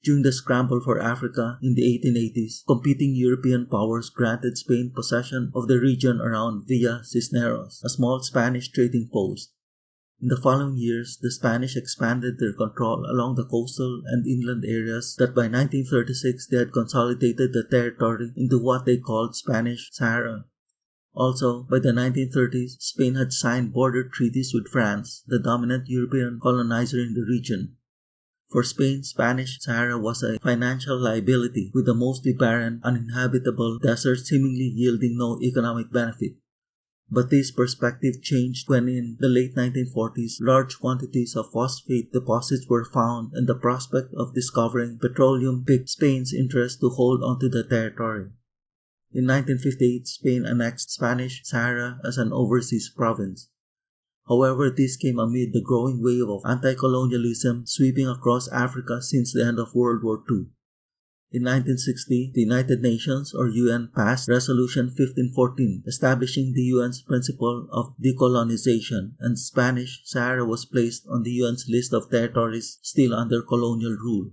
During the scramble for Africa in the 1880s, competing European powers granted Spain possession of the region around Villa Cisneros, a small Spanish trading post. In the following years, the Spanish expanded their control along the coastal and inland areas that by 1936 they had consolidated the territory into what they called Spanish Sahara. Also, by the 1930s, Spain had signed border treaties with France, the dominant European colonizer in the region. For Spain, Spanish Sahara was a financial liability with a mostly barren, uninhabitable desert seemingly yielding no economic benefit. But this perspective changed when in the late 1940s, large quantities of phosphate deposits were found and the prospect of discovering petroleum piqued Spain's interest to hold onto the territory. In 1958, Spain annexed Spanish Sahara as an overseas province. However, this came amid the growing wave of anti-colonialism sweeping across Africa since the end of World War II. In 1960, the United Nations or UN passed Resolution 1514 establishing the UN's principle of decolonization, and Spanish Sahara was placed on the UN's list of territories still under colonial rule.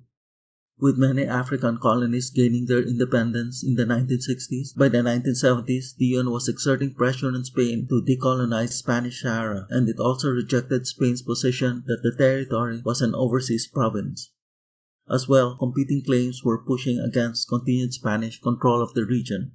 With many African colonies gaining their independence in the 1960s, by the 1970s, the UN was exerting pressure on Spain to decolonize Spanish Sahara, and it also rejected Spain's position that the territory was an overseas province. As well, competing claims were pushing against continued Spanish control of the region.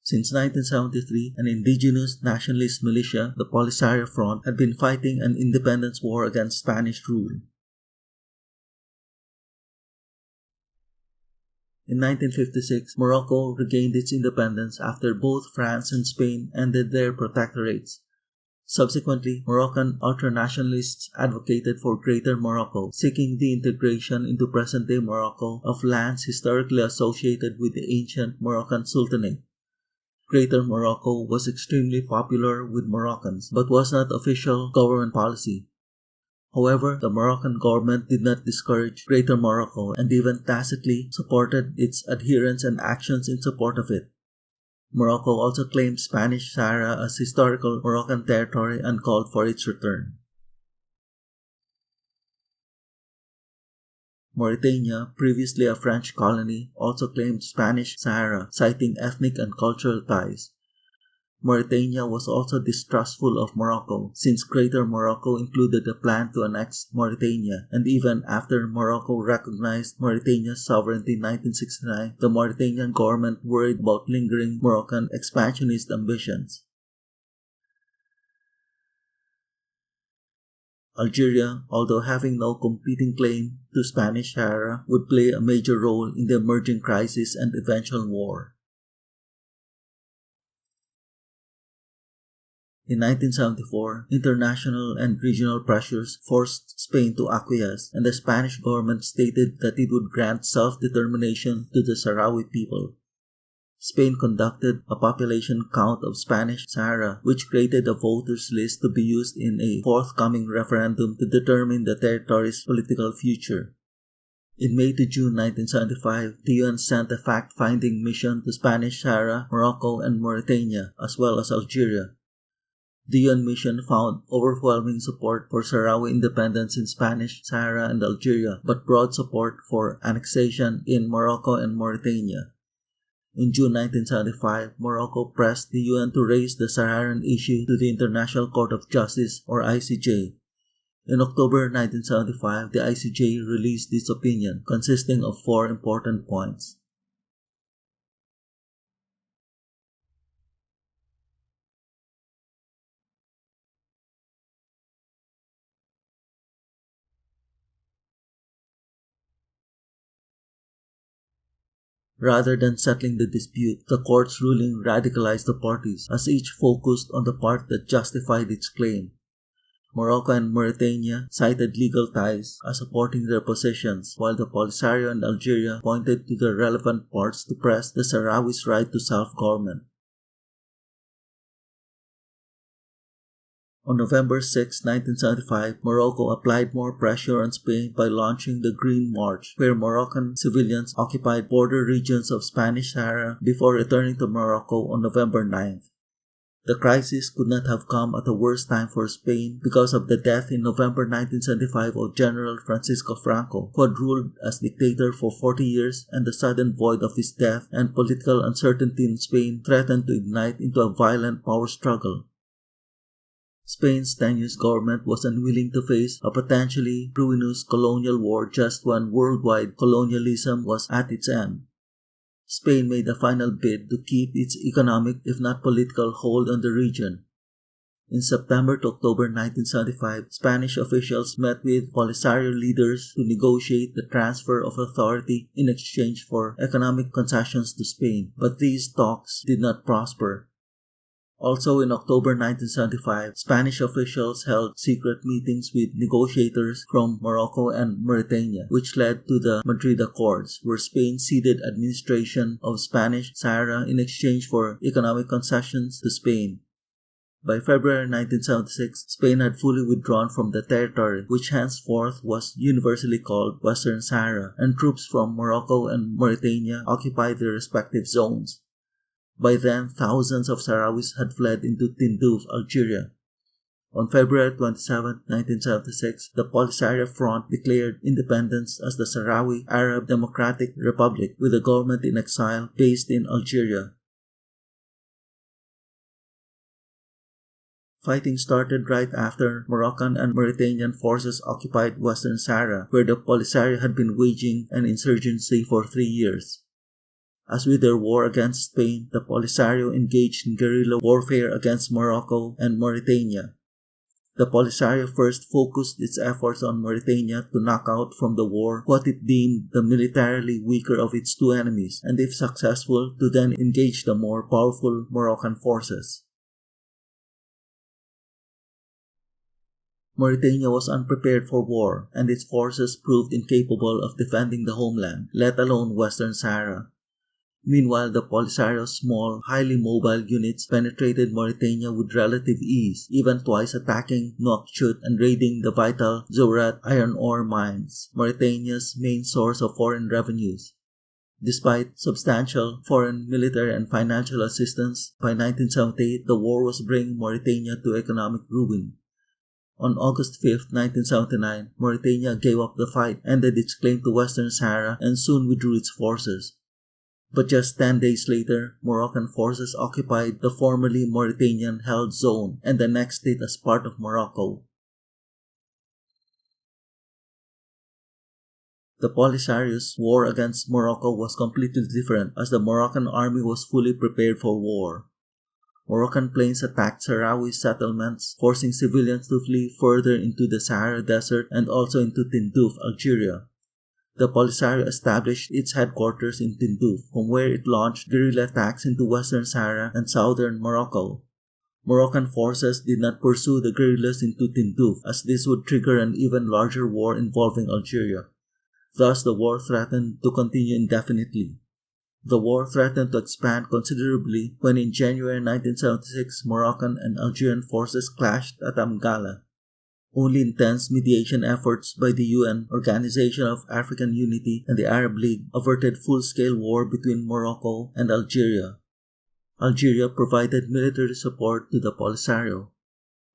Since 1973, an indigenous nationalist militia, the Polisario Front, had been fighting an independence war against Spanish rule. In 1956, Morocco regained its independence after both France and Spain ended their protectorates. Subsequently, Moroccan ultranationalists advocated for Greater Morocco, seeking the integration into present-day Morocco of lands historically associated with the ancient Moroccan Sultanate. Greater Morocco was extremely popular with Moroccans, but was not official government policy. However, the Moroccan government did not discourage Greater Morocco and even tacitly supported its adherents and actions in support of it. Morocco also claimed Spanish Sahara as historical Moroccan territory and called for its return. Mauritania, previously a French colony, also claimed Spanish Sahara, citing ethnic and cultural ties. Mauritania was also distrustful of Morocco, since Greater Morocco included a plan to annex Mauritania, and even after Morocco recognized Mauritania's sovereignty in 1969, the Mauritanian government worried about lingering Moroccan expansionist ambitions. Algeria, although having no competing claim to Spanish Sahara, would play a major role in the emerging crisis and eventual war. In 1974, international and regional pressures forced Spain to acquiesce, and the Spanish government stated that it would grant self-determination to the Sahrawi people. Spain conducted a population count of Spanish Sahara, which created a voters list to be used in a forthcoming referendum to determine the territory's political future. In May to June 1975, the UN sent a fact-finding mission to Spanish Sahara, Morocco and Mauritania, as well as Algeria. The UN mission found overwhelming support for Sahrawi independence in Spanish Sahara and Algeria, but broad support for annexation in Morocco and Mauritania. In June 1975, Morocco pressed the UN to raise the Saharan issue to the International Court of Justice, or ICJ. In October 1975, the ICJ released this opinion, consisting of 4 important points. Rather than settling the dispute, the court's ruling radicalized the parties, as each focused on the part that justified its claim. Morocco and Mauritania cited legal ties as supporting their positions, while the Polisario and Algeria pointed to the relevant parts to press the Sahrawis' right to self-government. On November 6, 1975, Morocco applied more pressure on Spain by launching the Green March, where Moroccan civilians occupied border regions of Spanish Sahara before returning to Morocco on November 9th. The crisis could not have come at a worse time for Spain because of the death in November 1975 of General Francisco Franco, who had ruled as dictator for 40 years, and the sudden void of his death and political uncertainty in Spain threatened to ignite into a violent power struggle. Spain's tenuous government was unwilling to face a potentially ruinous colonial war just when worldwide colonialism was at its end. Spain made a final bid to keep its economic, if not political, hold on the region. In September to October 1975, Spanish officials met with Polisario leaders to negotiate the transfer of authority in exchange for economic concessions to Spain, but these talks did not prosper. Also in October 1975, Spanish officials held secret meetings with negotiators from Morocco and Mauritania, which led to the Madrid Accords, where Spain ceded administration of Spanish Sahara in exchange for economic concessions to Spain. By February 1976, Spain had fully withdrawn from the territory, which henceforth was universally called Western Sahara, and troops from Morocco and Mauritania occupied their respective zones. By then, thousands of Sahrawis had fled into Tindouf, Algeria. On February 27, 1976, the Polisario Front declared independence as the Sahrawi Arab Democratic Republic, with a government in exile based in Algeria. Fighting started right after Moroccan and Mauritanian forces occupied Western Sahara, where the Polisario had been waging an insurgency for 3 years. As with their war against Spain, the Polisario engaged in guerrilla warfare against Morocco and Mauritania. The Polisario first focused its efforts on Mauritania to knock out from the war what it deemed the militarily weaker of its two enemies, and if successful, to then engage the more powerful Moroccan forces. Mauritania was unprepared for war, and its forces proved incapable of defending the homeland, let alone Western Sahara. Meanwhile, the Polisario's small, highly mobile units penetrated Mauritania with relative ease, even twice attacking Nouakchott and raiding the vital Zourat iron ore mines, Mauritania's main source of foreign revenues. Despite substantial foreign military and financial assistance, by 1978 the war was bringing Mauritania to economic ruin. On August 5, 1979, Mauritania gave up the fight, ended its claim to Western Sahara, and soon withdrew its forces. But just 10 days later, Moroccan forces occupied the formerly Mauritanian-held zone and annexed it as part of Morocco. The Polisario's war against Morocco was completely different, as the Moroccan army was fully prepared for war. Moroccan planes attacked Sahrawi settlements, forcing civilians to flee further into the Sahara Desert and also into Tindouf, Algeria. The Polisario established its headquarters in Tindouf, from where it launched guerrilla attacks into Western Sahara and southern Morocco. Moroccan forces did not pursue the guerrillas into Tindouf, as this would trigger an even larger war involving Algeria. Thus, the war threatened to continue indefinitely. The war threatened to expand considerably when in January 1976 Moroccan and Algerian forces clashed at Amgala. Only intense mediation efforts by the UN, Organization of African Unity, and the Arab League averted full-scale war between Morocco and Algeria. Algeria provided military support to the Polisario.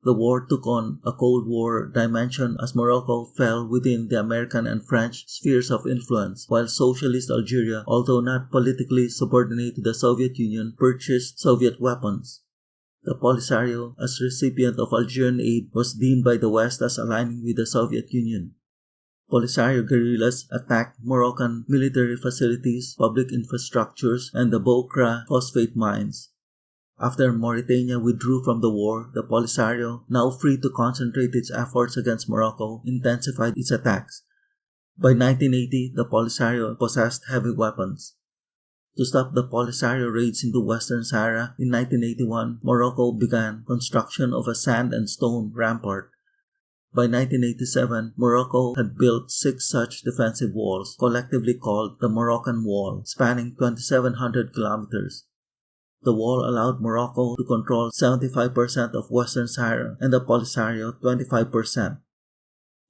The war took on a Cold War dimension as Morocco fell within the American and French spheres of influence, while socialist Algeria, although not politically subordinate to the Soviet Union, purchased Soviet weapons. The Polisario, as recipient of Algerian aid, was deemed by the West as aligning with the Soviet Union. Polisario guerrillas attacked Moroccan military facilities, public infrastructures, and the Bokra phosphate mines. After Mauritania withdrew from the war, the Polisario, now free to concentrate its efforts against Morocco, intensified its attacks. By 1980, the Polisario possessed heavy weapons. To stop the Polisario raids into Western Sahara, in 1981, Morocco began construction of a sand and stone rampart. By 1987, Morocco had built 6 such defensive walls, collectively called the Moroccan Wall, spanning 2,700 kilometers. The wall allowed Morocco to control 75% of Western Sahara and the Polisario 25%.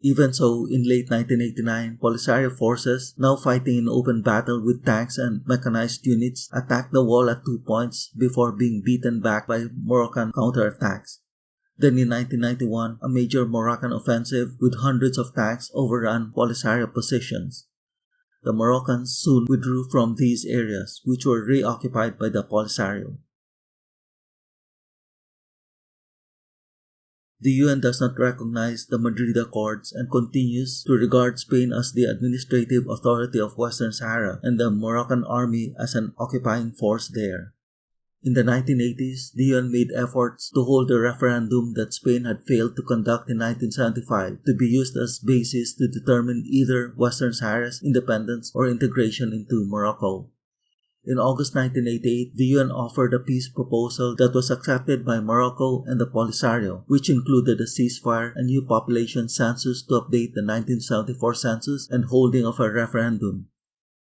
Even so, in late 1989, Polisario forces, now fighting in open battle with tanks and mechanized units, attacked the wall at 2 points before being beaten back by Moroccan counterattacks. Then in 1991, a major Moroccan offensive with hundreds of tanks overran Polisario positions. The Moroccans soon withdrew from these areas, which were reoccupied by the Polisario. The UN does not recognize the Madrid Accords and continues to regard Spain as the administrative authority of Western Sahara and the Moroccan army as an occupying force there. In the 1980s, the UN made efforts to hold the referendum that Spain had failed to conduct in 1975 to be used as basis to determine either Western Sahara's independence or integration into Morocco. In August 1988, the UN offered a peace proposal that was accepted by Morocco and the Polisario, which included a ceasefire, a new population census to update the 1974 census, and holding of a referendum.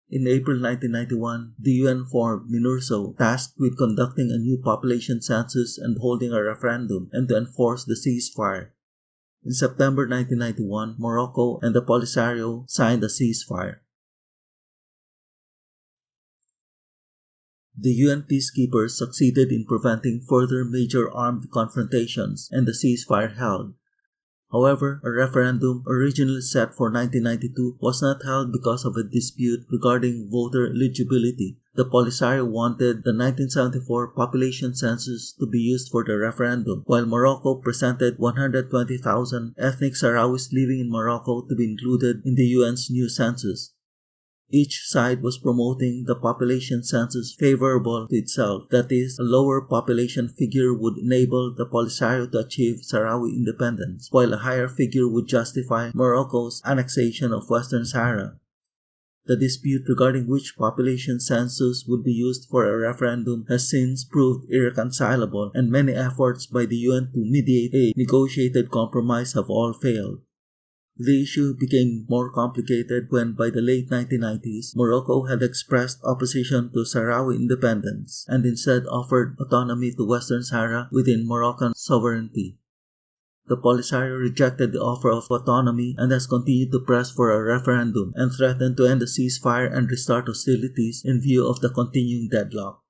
In April 1991, the UN formed MINURSO, tasked with conducting a new population census and holding a referendum, and to enforce the ceasefire. In September 1991, Morocco and the Polisario signed a ceasefire. The UN peacekeepers succeeded in preventing further major armed confrontations, and the ceasefire held. However, a referendum originally set for 1992 was not held because of a dispute regarding voter eligibility. The Polisario wanted the 1974 population census to be used for the referendum, while Morocco presented 120,000 ethnic Sahrawis living in Morocco to be included in the UN's new census. Each side was promoting the population census favorable to itself, that is, a lower population figure would enable the Polisario to achieve Sahrawi independence, while a higher figure would justify Morocco's annexation of Western Sahara. The dispute regarding which population census would be used for a referendum has since proved irreconcilable, and many efforts by the UN to mediate a negotiated compromise have all failed. The issue became more complicated when, by the late 1990s, Morocco had expressed opposition to Sahrawi independence and instead offered autonomy to Western Sahara within Moroccan sovereignty. The Polisario rejected the offer of autonomy and has continued to press for a referendum and threatened to end the ceasefire and restart hostilities in view of the continuing deadlock.